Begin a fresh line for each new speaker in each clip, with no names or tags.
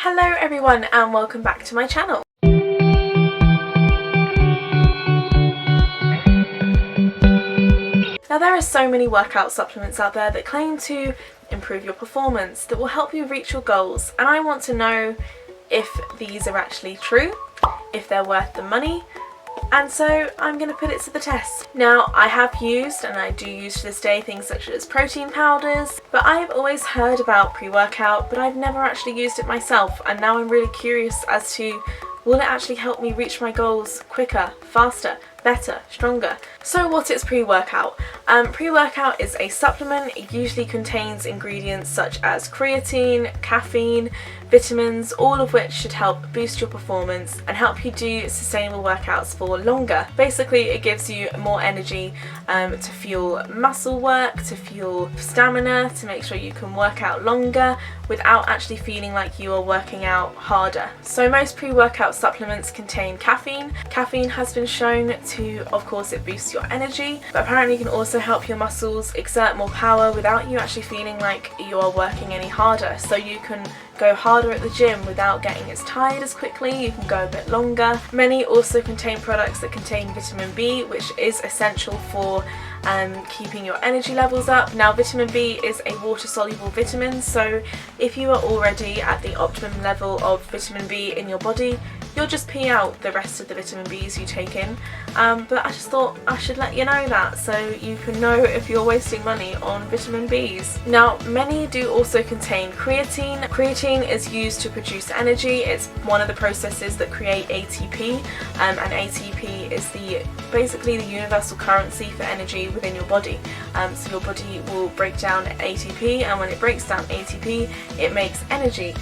Hello everyone and welcome back to my channel. Now there are so many workout supplements out there that claim to improve your performance, that will help you reach your goals, and I want to know if these are actually true, if they're worth the money, and so I'm going to put it to the test. Now I have used, and I do use to this day, things such as protein powders, but I have always heard about pre-workout, but I've never actually used it myself, and now I'm really curious as to will it actually help me reach my goals quicker, faster, better, stronger. So what is pre-workout? Pre-workout is a supplement. It usually contains ingredients such as creatine, caffeine, vitamins, all of which should help boost your performance and help you do sustainable workouts for longer. Basically, it gives you more energy to fuel muscle work, to fuel stamina, to make sure you can work out longer without actually feeling like you are working out harder. So most pre-workout supplements contain caffeine. Caffeine has been shown to, of course, it boosts your energy, but apparently it can also help your muscles exert more power without you actually feeling like you are working any harder. So you can go harder at the gym without getting as tired as quickly, you can go a bit longer. Many also contain products that contain vitamin B, which is essential for keeping your energy levels up. Now vitamin B is a water soluble vitamin, so if you are already at the optimum level of vitamin B in your body, you'll just pee out the rest of the vitamin Bs you take in, but I just thought I should let you know that so you can know if you're wasting money on vitamin Bs. Now many do also contain creatine. Creatine is used to produce energy. It's one of the processes that create ATP, and ATP is basically the universal currency for energy within your body. So your body will break down ATP, and when it breaks down ATP it makes energy.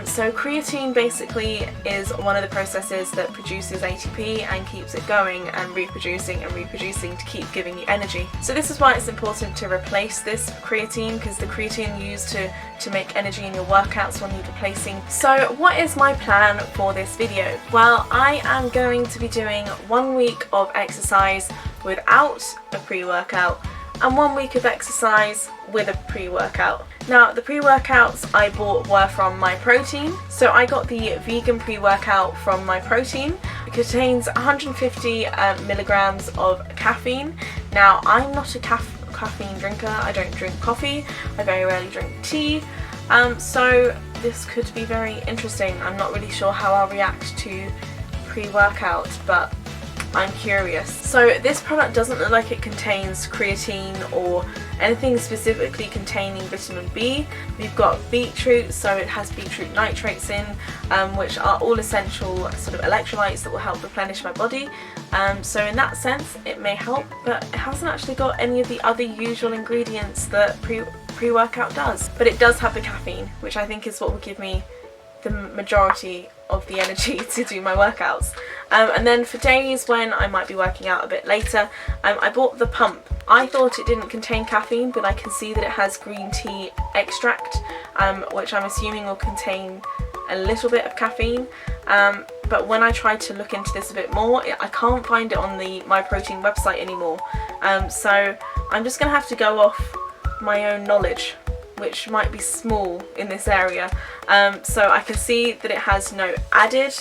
So creatine basically is one of the processes that produces ATP and keeps it going and reproducing to keep giving you energy. So this is why it's important to replace this creatine, because the creatine used to make energy in your workouts will need replacing. So what is my plan for this video? Well, I am going to be doing 1 week of exercise without a pre-workout and 1 week of exercise with a pre-workout. Now the pre-workouts I bought were from My Protein. So I got the vegan pre-workout from My Protein. It contains 150 milligrams of caffeine. Now I'm not a caffeine drinker, I don't drink coffee, I very rarely drink tea, so this could be very interesting. I'm not really sure how I'll react to pre-workout, but I'm curious. So this product doesn't look like it contains creatine or anything specifically containing vitamin B. We've got beetroot, so it has beetroot nitrates in, which are all essential sort of electrolytes that will help replenish my body. So in that sense it may help, but it hasn't actually got any of the other usual ingredients that pre-workout does. But it does have the caffeine, which I think is what will give me the majority of the energy to do my workouts. And then for days when I might be working out a bit later, I bought the pump. I thought it didn't contain caffeine, but I can see that it has green tea extract, which I'm assuming will contain a little bit of caffeine. But when I tried to look into this a bit more, I can't find it on the My Protein website anymore. So I'm just going to have to go off my own knowledge, which might be small in this area. So I can see that it has no added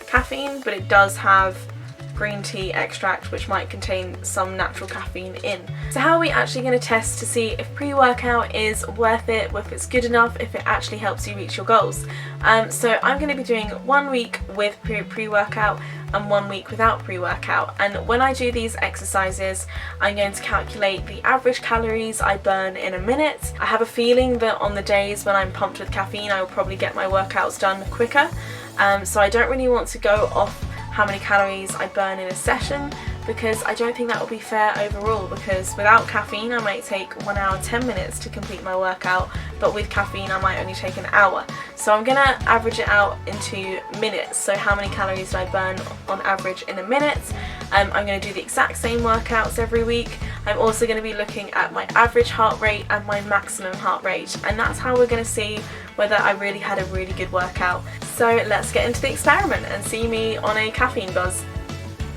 caffeine, but it does have green tea extract, which might contain some natural caffeine in. So how are we actually going to test to see if pre-workout is worth it, if it's good enough, if it actually helps you reach your goals? So I'm going to be doing 1 week with pre-workout and 1 week without pre-workout, and when I do these exercises I'm going to calculate the average calories I burn in a minute. I have a feeling that on the days when I'm pumped with caffeine I will probably get my workouts done quicker, so I don't really want to go off how many calories I burn in a session, because I don't think that will be fair overall, because without caffeine I might take 1 hour 10 minutes to complete my workout, but with caffeine I might only take an hour. So I'm going to average it out into minutes, so how many calories do I burn on average in a minute. I'm going to do the exact same workouts every week. I'm also going to be looking at my average heart rate and my maximum heart rate, and that's how we're going to see whether I really had a really good workout. So let's get into the experiment and see me on a caffeine buzz.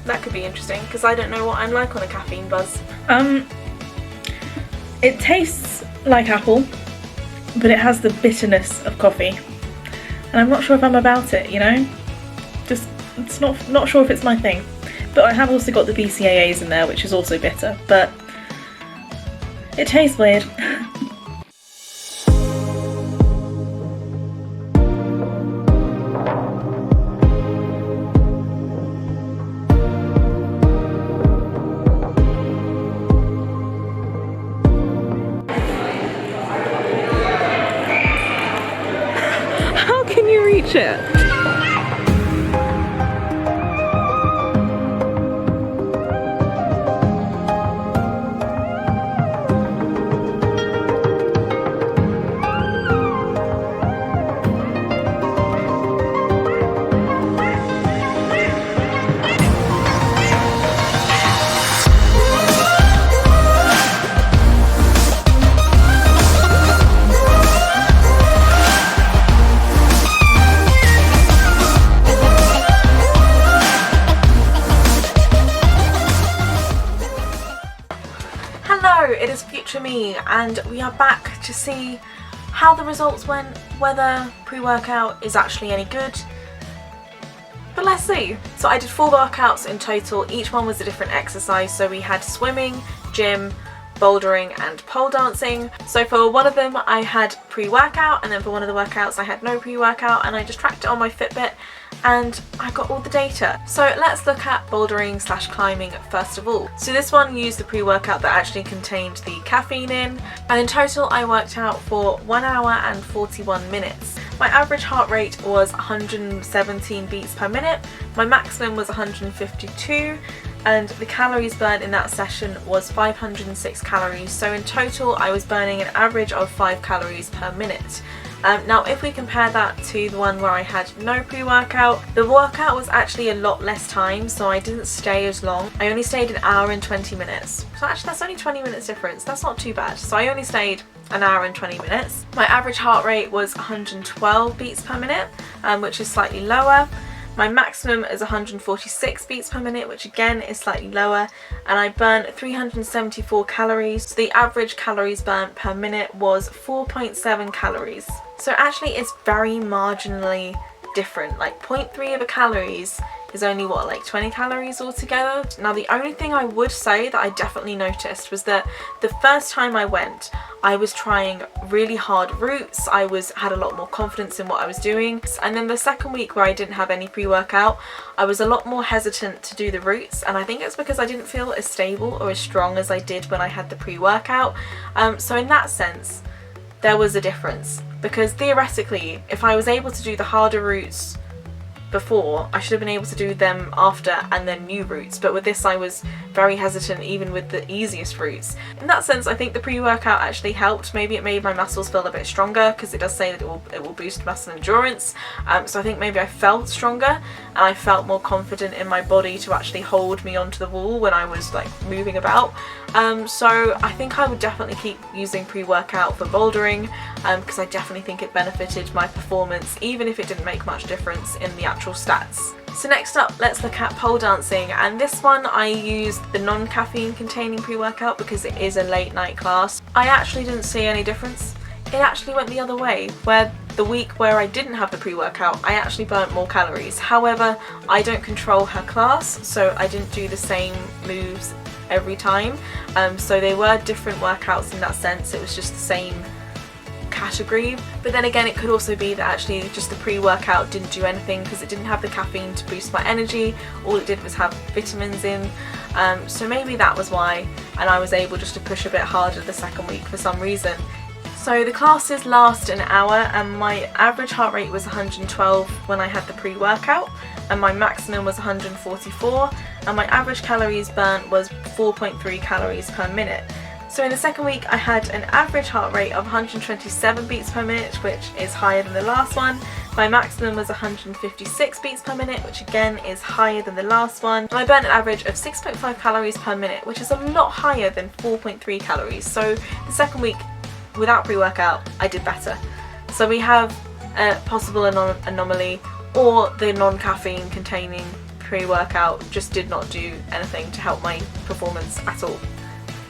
That could be interesting, because I don't know what I'm like on a caffeine buzz.
It tastes like apple, but it has the bitterness of coffee.
and I'm not sure if I'm about it, you know? Just, it's not sure if it's my thing. But I have also got the BCAAs in there, which is also bitter, but it tastes weird. How can you reach it? Hello, it is future me, and we are back to see how the results went, whether pre-workout is actually any good. But let's see. So I did 4 workouts in total, each one was a different exercise. So we had swimming, gym, bouldering and pole dancing. So for one of them I had pre-workout, and then for one of the workouts I had no pre-workout, and I just tracked it on my Fitbit and I got all the data. So let's look at bouldering / climbing first of all. So this one used the pre-workout that actually contained the caffeine in, and in total I worked out for 1 hour and 41 minutes. My average heart rate was 117 beats per minute, my maximum was 152, and the calories burned in that session was 506 calories. So in total I was burning an average of 5 calories per minute. Now if we compare that to the one where I had no pre-workout, the workout was actually a lot less time, so I didn't stay as long. I only stayed an hour and 20 minutes. So actually that's only 20 minutes difference, that's not too bad. So I only stayed an hour and 20 minutes. My average heart rate was 112 beats per minute, which is slightly lower. My maximum is 146 beats per minute, which again is slightly lower, and I burnt 374 calories. So the average calories burnt per minute was 4.7 calories. So actually it's very marginally different, like 0.3 of a calories is only what, like 20 calories altogether. Now the only thing I would say that I definitely noticed was that the first time I went, I was trying really hard routes, I had a lot more confidence in what I was doing, and then the second week where I didn't have any pre-workout, I was a lot more hesitant to do the routes, and I think it's because I didn't feel as stable or as strong as I did when I had the pre-workout. So in that sense there was a difference, because theoretically if I was able to do the harder routes before, I should have been able to do them after and then new routes, but with this I was very hesitant even with the easiest routes. In that sense I think the pre-workout actually helped. Maybe it made my muscles feel a bit stronger, because it does say that it will boost muscle endurance, so I think maybe I felt stronger and I felt more confident in my body to actually hold me onto the wall when I was like moving about. So I think I would definitely keep using pre-workout for bouldering, because I definitely think it benefited my performance even if it didn't make much difference in the actual stats. So next up, let's look at pole dancing, and this one I used the non-caffeine containing pre-workout because it is a late night class. I actually didn't see any difference. It actually went the other way, where the week where I didn't have the pre-workout I actually burnt more calories. However, I don't control her class, so I didn't do the same moves every time, so they were different workouts in that sense. It was just the same category, but then again it could also be that actually just the pre-workout didn't do anything because it didn't have the caffeine to boost my energy. All it did was have vitamins in, so maybe that was why, and I was able just to push a bit harder the second week for some reason. So the classes last an hour, and my average heart rate was 112 when I had the pre-workout, and my maximum was 144, and my average calories burnt was 4.3 calories per minute. So in the second week I had an average heart rate of 127 beats per minute, which is higher than the last one. My maximum was 156 beats per minute, which again is higher than the last one. And I burnt an average of 6.5 calories per minute, which is a lot higher than 4.3 calories. So the second week without pre-workout I did better. So we have a possible anomaly, or the non-caffeine containing pre-workout just did not do anything to help my performance at all.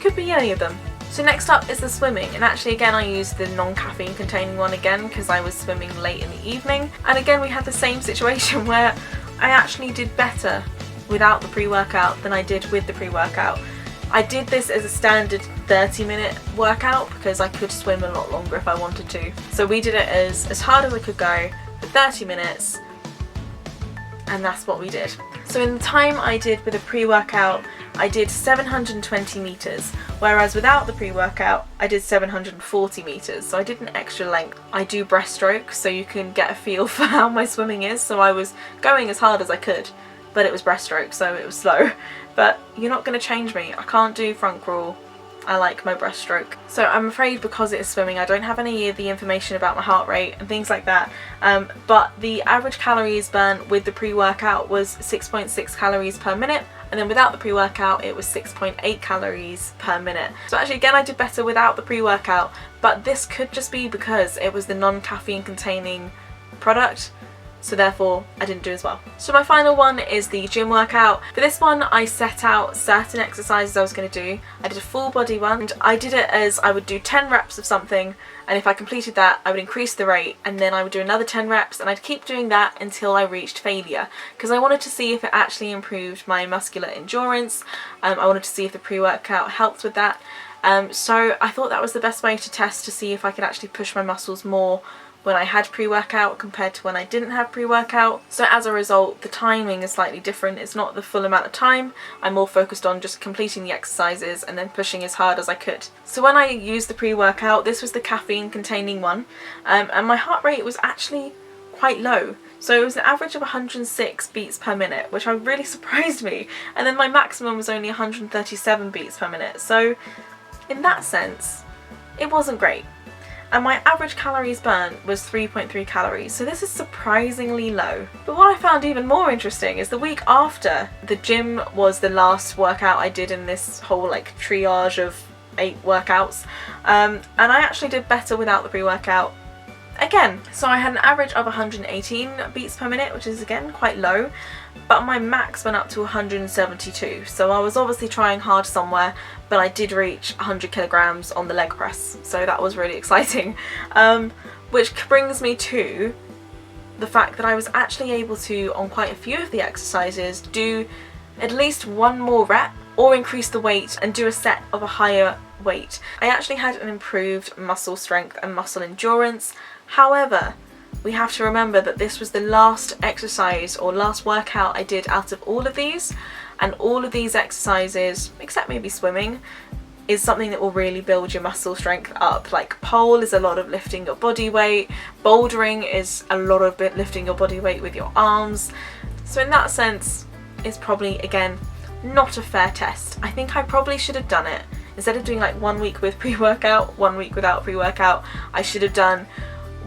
Could be any of them. So next up is the swimming, and actually again I used the non-caffeine containing one again because I was swimming late in the evening, and again we had the same situation where I actually did better without the pre-workout than I did with the pre-workout. I did this as a standard 30-minute workout because I could swim a lot longer if I wanted to. So we did it as hard as I could go for 30 minutes, and that's what we did. So in the time I did with a pre-workout, I did 720 meters, whereas without the pre-workout, I did 740 meters. So I did an extra length. I do breaststroke, so you can get a feel for how my swimming is. So I was going as hard as I could, but it was breaststroke, so it was slow. But you're not going to change me. I can't do front crawl. I like my breaststroke. So I'm afraid because it is swimming, I don't have any of the information about my heart rate and things like that. But the average calories burnt with the pre-workout was 6.6 calories per minute. And then without the pre-workout, it was 6.8 calories per minute. So actually, again, I did better without the pre-workout, but this could just be because it was the non-caffeine containing product. So therefore I didn't do as well. So my final one is the gym workout. For this one I set out certain exercises I was going to do. I did a full body one, and I did it as I would do 10 reps of something, and if I completed that I would increase the rate, and then I would do another 10 reps, and I'd keep doing that until I reached failure, because I wanted to see if it actually improved my muscular endurance. I wanted to see if the pre-workout helped with that. So I thought that was the best way to test to see if I could actually push my muscles more when I had pre-workout compared to when I didn't have pre-workout. So as a result, the timing is slightly different. It's not the full amount of time. I'm more focused on just completing the exercises and then pushing as hard as I could. So when I used the pre-workout, this was the caffeine containing one, and my heart rate was actually quite low. So it was an average of 106 beats per minute, which really surprised me. And then my maximum was only 137 beats per minute. So in that sense, it wasn't great. And my average calories burnt was 3.3 calories, so this is surprisingly low. But what I found even more interesting is the week after, the gym was the last workout I did in this whole like triage of 8 workouts, and I actually did better without the pre-workout again. So I had an average of 118 beats per minute, which is again quite low, but my max went up to 172, so I was obviously trying hard somewhere, but I did reach 100 kilograms on the leg press, so that was really exciting. Which brings me to the fact that I was actually able to, on quite a few of the exercises, do at least one more rep or increase the weight and do a set of a higher weight. I actually had an improved muscle strength and muscle endurance. However, we have to remember that this was the last exercise or last workout I did out of all of these, and all of these exercises, except maybe swimming, is something that will really build your muscle strength up. Like pole is a lot of lifting your body weight, bouldering is a lot of lifting your body weight with your arms. So in that sense, it's probably, again, not a fair test. I think I probably should have done it. Instead of doing like 1 week with pre-workout, 1 week without pre-workout, I should have done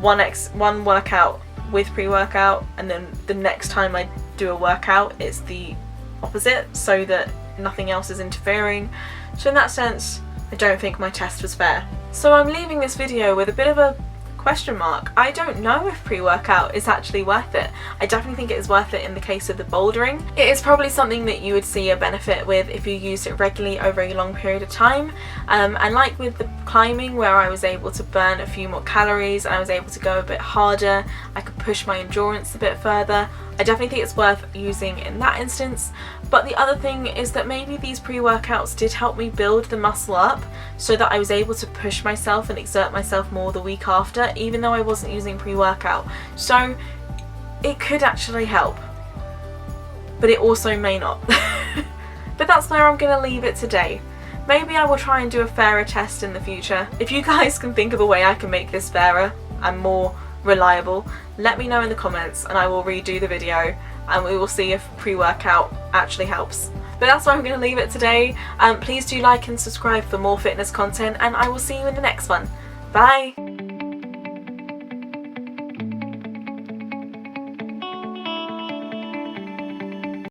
one workout with pre-workout, and then the next time I do a workout it's the opposite, so that nothing else is interfering. So in that sense, I don't think my test was fair. So I'm leaving this video with a bit of a question mark. I don't know if pre-workout is actually worth it. I definitely think it is worth it in the case of the bouldering. It is probably something that you would see a benefit with if you used it regularly over a long period of time. And like with the climbing, where I was able to burn a few more calories and I was able to go a bit harder, I could push my endurance a bit further. I definitely think it's worth using in that instance. But the other thing is that maybe these pre-workouts did help me build the muscle up so that I was able to push myself and exert myself more the week after, even though I wasn't using pre-workout. So it could actually help, but it also may not. But that's where I'm going to leave it today. Maybe I will try and do a fairer test in the future. If you guys can think of a way I can make this fairer and more reliable, let me know in the comments and I will redo the video and we will see if pre-workout actually helps. But that's where I'm going to leave it today. Please do like and subscribe for more fitness content, and I will see you in the next one. Bye!